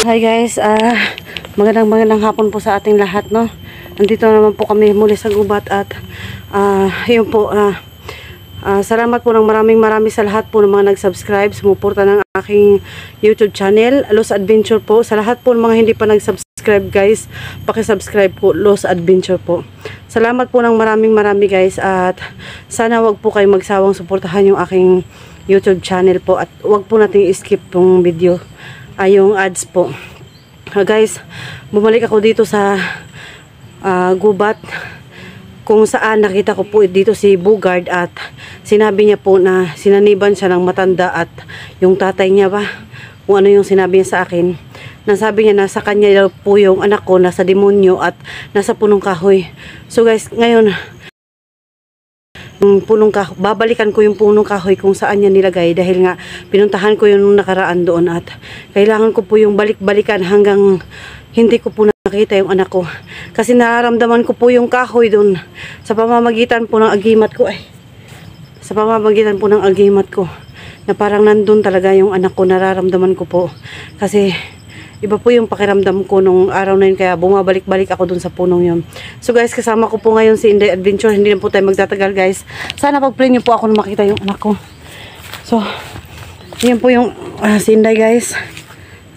Hi guys, magandang hapon po sa ating lahat, no. Nandito naman po kami muli sa gubat at yun po, salamat po ng maraming sa lahat po ng mga nag-subscribe, sumuporta ng aking YouTube channel, Los Adventure po. Sa lahat po ng mga hindi pa nag-subscribe guys, paki-subscribe po, Los Adventure po. Salamat po ng maraming guys, at sana wag po kayong magsawang suportahan yung aking YouTube channel po, at wag po nating i-skip yung video, yung ads po. Guys, bumalik ako dito sa gubat, kung saan nakita ko po dito si Bugard, at sinabi niya po na sinaniban siya ng matanda, at yung tatay niya ba, kung ano yung sinabi niya sa akin, nasabi niya na sa kanya daw po yung anak ko nasa demonyo at nasa punong kahoy. So guys, ngayon punong kahoy, babalikan ko yung punong kahoy kung saan niya nilagay, dahil nga pinuntahan ko yung nakaraan doon, at kailangan ko po yung balik-balikan hanggang hindi ko po nakita yung anak ko, kasi nararamdaman ko po yung kahoy doon sa pamamagitan po ng agimat ko, na parang nandun talaga yung anak ko. Nararamdaman ko po kasi iba po yung pakiramdam ko nung araw na yun, kaya bumabalik-balik ako dun sa punong yun. So guys, kasama ko po ngayon si Inday Adventure. Hindi na po tayo magtatagal guys. Sana pag-play nyo po ako na makita yung anak ko. So, yun po yung si Inday guys.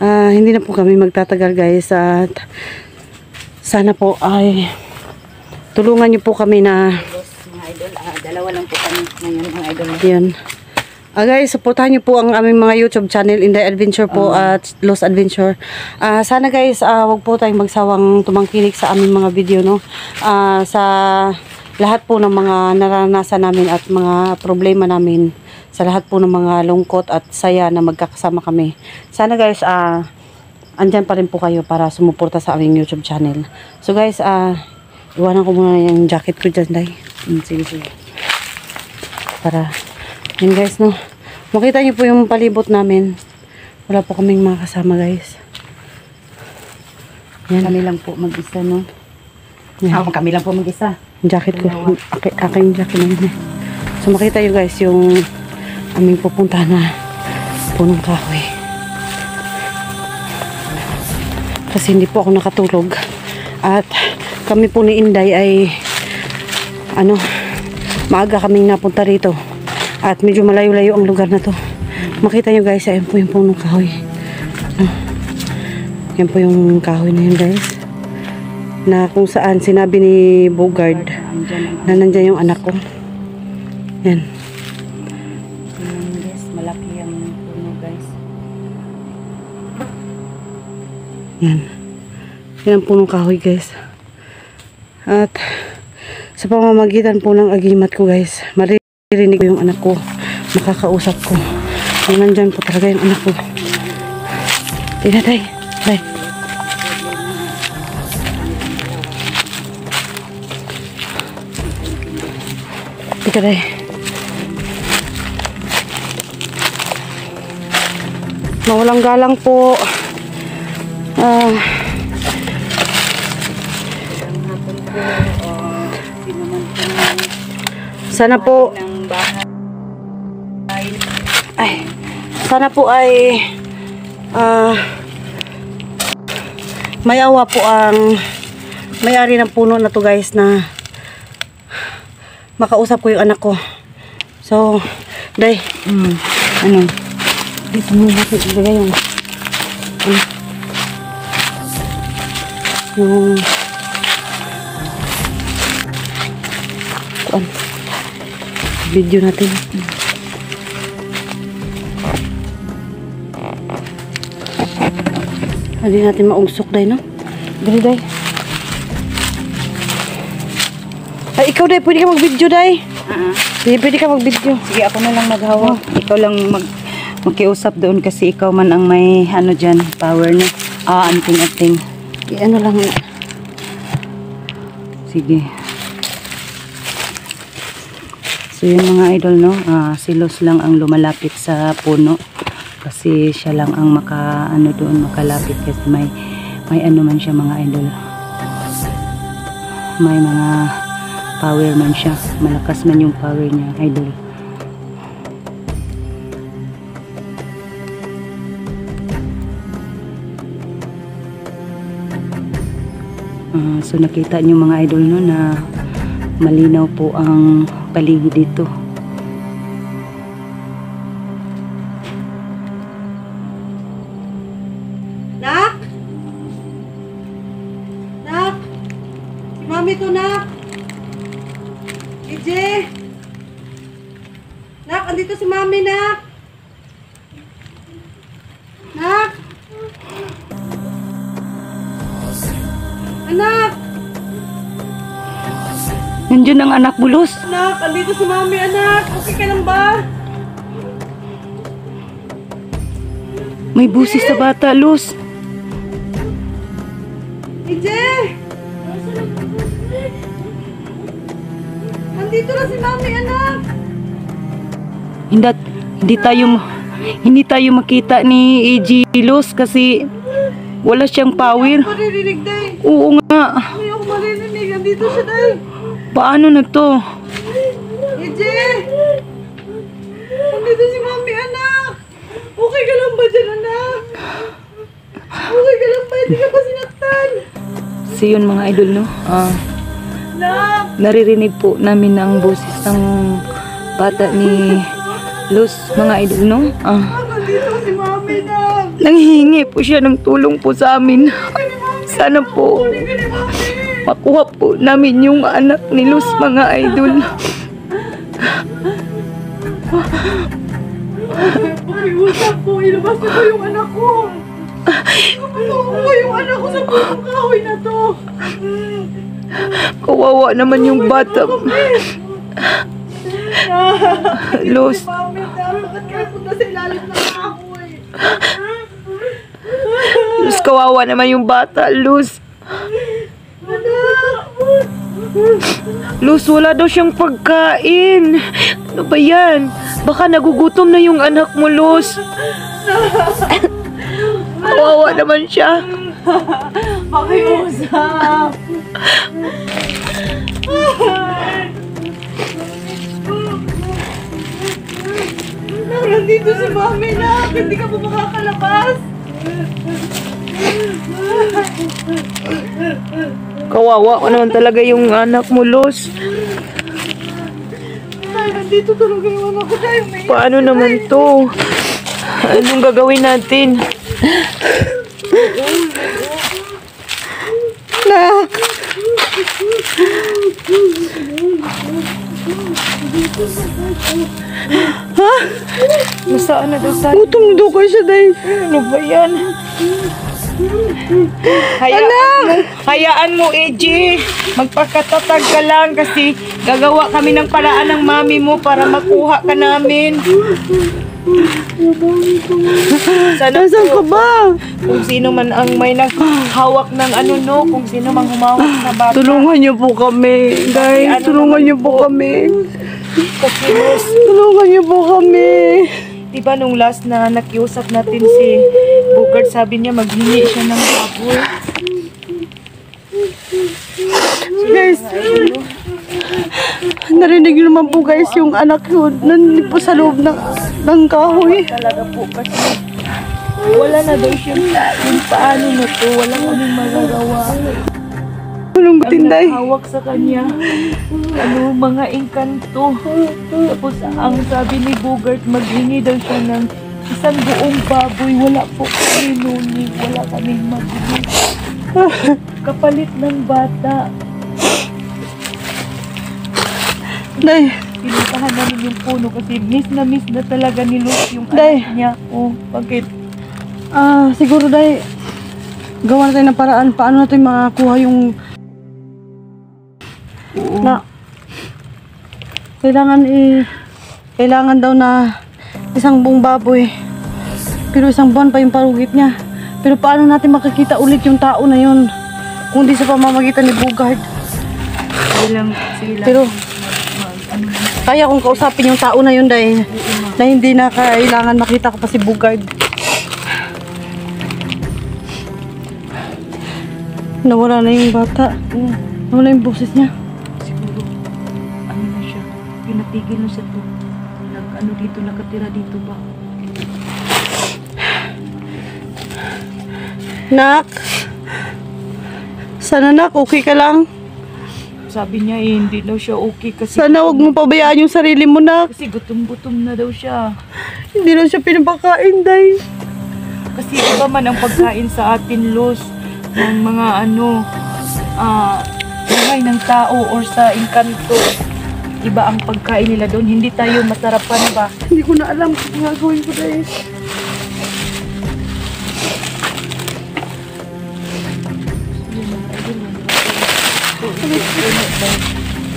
Hindi na po kami magtatagal guys, at sana po ay tulungan nyo po kami na mga idol. Dalawa lang po kami ngayon mga idol. yan. Guys, supportahan niyo po ang aming mga YouTube channel, Inday Adventure po at Los Adventure. Sana guys, wag po tayong magsawang tumangkilik sa aming mga video, no. Sa lahat po ng mga naranasan namin at mga problema namin, sa lahat po ng mga lungkot at saya na magkakasama kami. Sana guys, andyan pa rin po kayo para sumuporta sa aming YouTube channel. So guys, iwanan ko muna yung jacket ko dyan, Day. Sige. Para yun guys, no, makita nyo po yung palibot namin. Wala po kaming mga kasama guys. Yan. Kami lang po mag-isa, no. Yan. Kami lang po mag-isa. Yung jacket ko, aking jacket na yun. So makita nyo guys yung aming pupunta na punong kahoy. Kasi hindi po ako nakatulog, at kami po ni Inday ay maaga kaming napunta rito. At medyo malayo-layo ang lugar na to. Makita nyo guys, ayan po yung punong kahoy. Ayan po yung kahoy na yun guys, na kung saan sinabi ni Bugard na nandyan yung anak ko. Yan. Guys, malaki ang puno guys. Yan. Yan ang punong kahoy guys. At sa pamamagitan po ng agimat ko guys, maririnig ko yung anak ko, makakausap ko. Kung nandyan po talaga yung anak ko. Tina tay. Tay. Tika tay. Mawalang galang po. Sana po sana po ay may awa po ang may-ari ng puno na to guys, na makausap ko yung anak ko. So, Day, dito mo natin ilagay yung video natin. Hindi natin maugsok Day, no? Dali Day. Ay, ikaw Day, pwede ka mag-video Day. Pwede ka mag-video. Sige, ako na lang maghawak. Ikaw lang magkiusap doon, kasi ikaw man ang may dyan, power na. Anting-anting. Lang. Sige. So yun mga idol, no, si Los lang ang lumalapit sa puno, kasi siya lang ang makalapit, kasi may man siya mga idol, may mga power man siya, malakas man yung power niya idol. So nakita niyo mga idol no na malinaw po ang paligid dito. Nak? Nak? Si Mami to, Nak? EJ? Nak, andito si Mami, Nak? Nak? Anak! Nandiyan ang anak mo, Luz. Anak, andito si Mami, anak. Okay ka lang ba? May busis sa bata, Luz. EJ! Andito na si Mami, anak. Hindi tayo makita ni AJ, Luz, kasi wala siyang power. Maririnig, Day. Oo nga. Hindi ako maririnig. Andito siya, Day. Paano na to? EJ! Andito si Mami, anak. Okay ka lang ba dyan, anak? Okay ka lang ba? Hindi ka ba sinaktan? So yun mga idol, no? Anak! Naririnig po namin ang boses ng bata ni Luz, mga idol, no? Andito si Mami, anak. Nanghihingi po siya ng tulong po sa amin. Sana po Kunin ka ni Mami. makuha po namin yung anak ni Luz, mga idol. Pakiusap po, ilabas niyo po yung anak ko. Ilabas po yung anak ko sa punong kahoy na to. Kawawa naman yung bata. Luz, Mami, bakit kayo punta sa ilalim ng kahoy? Luz, kawawa naman yung bata, Luz. Anak! Luz, wala daw siyang pagkain. Ano ba yan? Baka nagugutom na yung anak mo, Luz. Kawawa naman siya. Pakiusap! Nandito si Mami, nak! Hindi ka pa makakalabas! Kawawa ko naman talaga yung anak mo, Luz. Ay, nandito talaga yung anak ko tayo. Paano naman to? Anong gagawin natin? Nak! Ha? Nasaan na daw tayo? Gutom na daw kayo siya, Day. Ano ba yan? Hayaan mo, AJ. Magpakatatag ka lang kasi gagawa kami ng paraan ng mami mo para makuha ka namin. Sana Nasaan ka ba? kung sino man ang may naghawak ng ano no, kung sino mang humawak sa bata. Tulungan niyo po kami, Day. Ano Tulungan naman niyo po po? kami. Kasi Luz, Tulungan niyo po kami. diba nung last na nakiusap natin si Bugard, sabi niya maghingi siya ng baboy. Guys, narinig niyo naman po guys yung anak ko nandito po sa loob ng kahoy. Talaga po kasi wala na daw siyang yung paano na to, wala kaming magagawa. Walang Ang tinday. naghawak sa kanya, ano, mga engkanto. Tapos ang sabi ni Bugard, maghingi daw siya ng isang buong baboy. Wala po kami nuni, wala kaming magbili. Kapalit ng bata. Day, Pinuntahan namin yung puno kasi miss na talaga ni Luz yung Day. anak niya. Oh, bakit? siguro Day, gawa natin ng paraan paano natin makakuha yung na kailangan daw na isang buong baboy. Pero isang buwan pa yung parugit niya. Pero paano natin makikita ulit yung tao na yun kung di sa pamamagitan ni Bugard? Sila. Pero kaya kong kausapin yung tao na yun dahil na hindi na kailangan makita ko pa si Bugard. Nawala na yung bata. Nawala yung boses niya. Siguro, ano na siya, pinatigil na siya to. Ano dito, nakatira dito ba? Nak, Sana nak, okay ka lang. Sabi niya hindi daw siya okay kasi Sana huwag mo pabayaan yung sarili mo nak. kasi gutom-gutom na daw siya. Hindi na siya pinapakain, day. Kasi iba man ang pagkain sa atin, Luz, ng mga buhay ng tao or sa engkanto. Iba ang pagkain nila doon. Hindi tayo masarapan ba? Hindi ko na alam kung gagawin ko, day.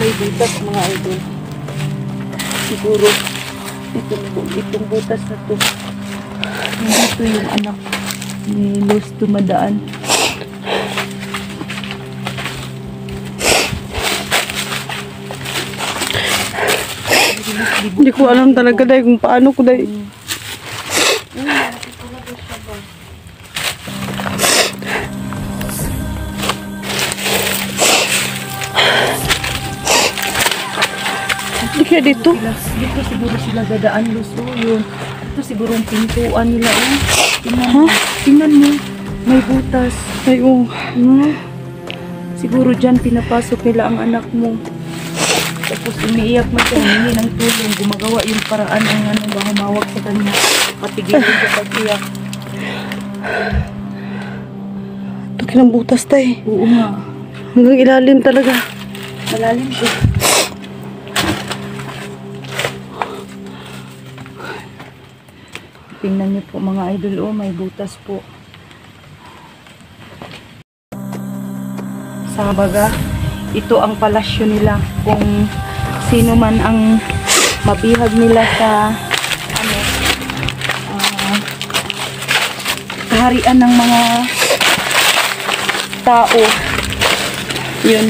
May butas mga idol. Siguro itong butas na to. Nandito yung anak ni Luz dumadaan. Hindi ko alam talaga, day, kung paano ko, day. Hindi kaya dito. Dito siguro sila dadaan, Luz. Oh, yun. Ito siguro ang pintuan nila. Oh. Tingnan mo. May butas. Ay, oh. Siguro dyan pinapasok nila ang anak mo. Tapos umiiyak man siya, humingi ng tulong, gumagawa yung paraan ng ba humawag sa kanya. Patigilin siya pag-iyak. Laki ng butas, day. Oo nga. Hanggang ilalim talaga. Malalim siya. Tingnan niyo po mga idol, oh, may butas po. Sa baga, ito ang palasyo nila. Kung sino man ang mabihag nila sa kaharian ng mga tao, yun,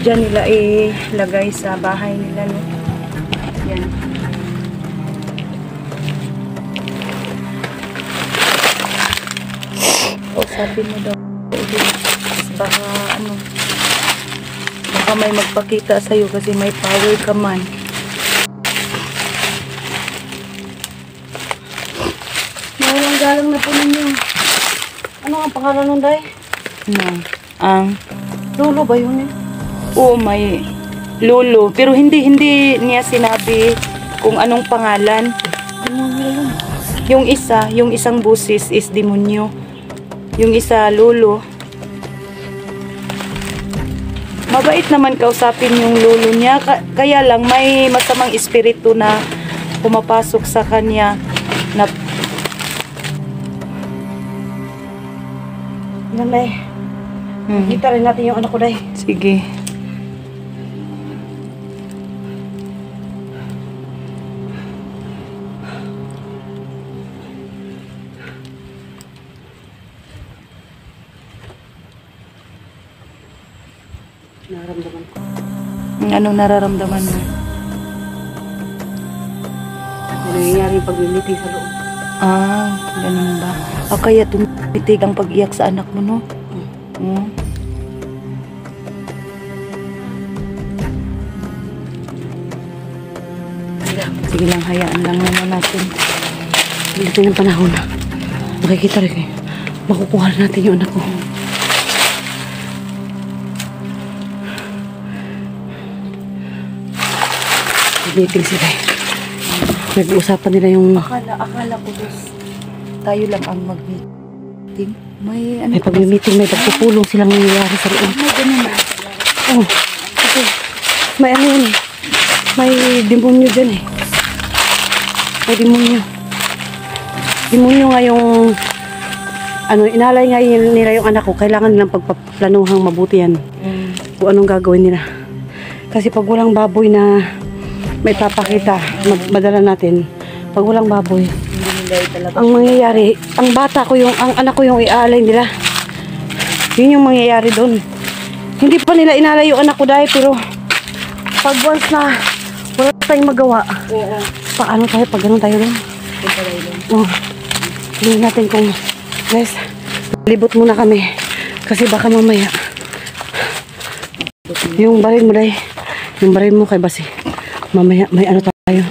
dyan nila ilagay sa bahay nila, no? Yan. Kausapin mo daw. Baka baka may magpakita sa'yo kasi may power ka man. Mawalang galang na po ninyo. Ano ang pangalan nun, day? Ang Lolo ba yun, eh? oo, may lolo. Pero hindi niya sinabi kung anong pangalan. Yung isang busis is demonyo. Yung isa, lolo. Mabait naman kausapin yung lolo niya. Kaya lang may masamang espiritu na pumapasok sa kanya na Yan, day. Kita rin natin yung anak ko, day. sige. Nararamdaman ko. Ano nararamdaman mo? Ano nangyayari yung pag-meeting sa loob? Ganun ba? Kaya tumitig ang pag-iyak sa anak mo, no? Sige lang, hayaan lang naman natin. Dito yung panahon na makikita rin kayo. Makukuha rin natin yung anak ko. Meeting sila. Nag-uusapan nila yung... Akala ko tayo lang ang mag-meeting. May May pag-meeting, may pagpupulong silang nangyayari sa loob. May ganun ba? Oh, kasi may ano yun eh. May demonyo dyan eh. May demonyo. Demonyo nga yung... inalay nga nila yung anak ko. Kailangan nilang pagpaplanuhang mabuti yan. Kung anong gagawin nila. Kasi pag walang baboy na may papakita, madala natin. Pag walang baboy, ang mangyayari, ang anak ko yung iaalay nila. Yun yung mangyayari doon. Hindi pa nila inalay yung anak ko dahil, pero pag once na wala tayong magawa, paano tayo pag ganun tayo doon? Tingnan natin kung, guys, libot muna kami. Kasi baka mamaya, yung baril mo dahil, yung baril mo kay Basi. Mamaya, may ano tayo.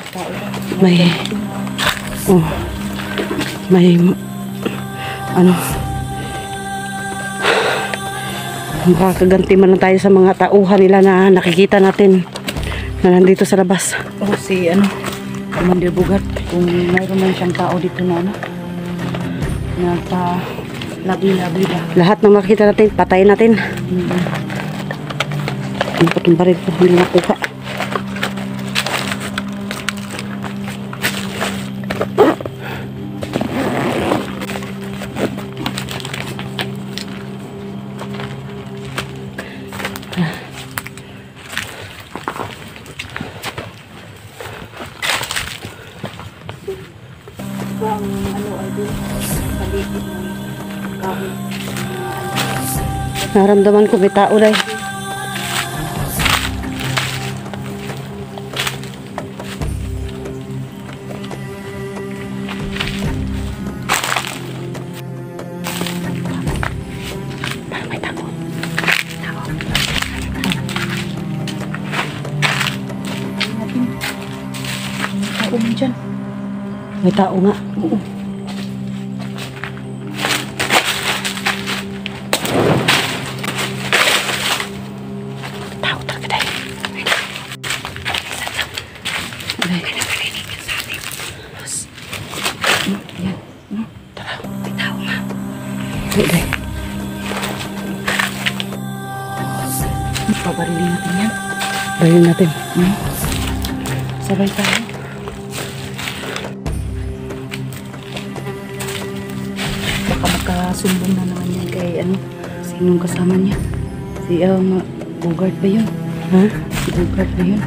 May Makakaganti man lang tayo sa mga tauhan nila na nakikita natin na nandito sa labas. O si Commander Bugart, kung mayroon man siyang tao dito na nagpa-labi-labi ba? Lahat ng makikita natin, patayin natin. Ano pa itong baril ko? Hindi nakuha. Naramdaman ko may tao dahil. Parang may tao. Ako man dyan. May tao nga. Oo. Tao talaga dahil. Yan. Tara, may tao nga. Dahil. Pabarilin natin yan. Bayin natin. Sabay tayo. Baka magkasumbong na naman yan kay sinong kasama niya. Si Bugart ba yun? Ha? Si Bugart ba yun?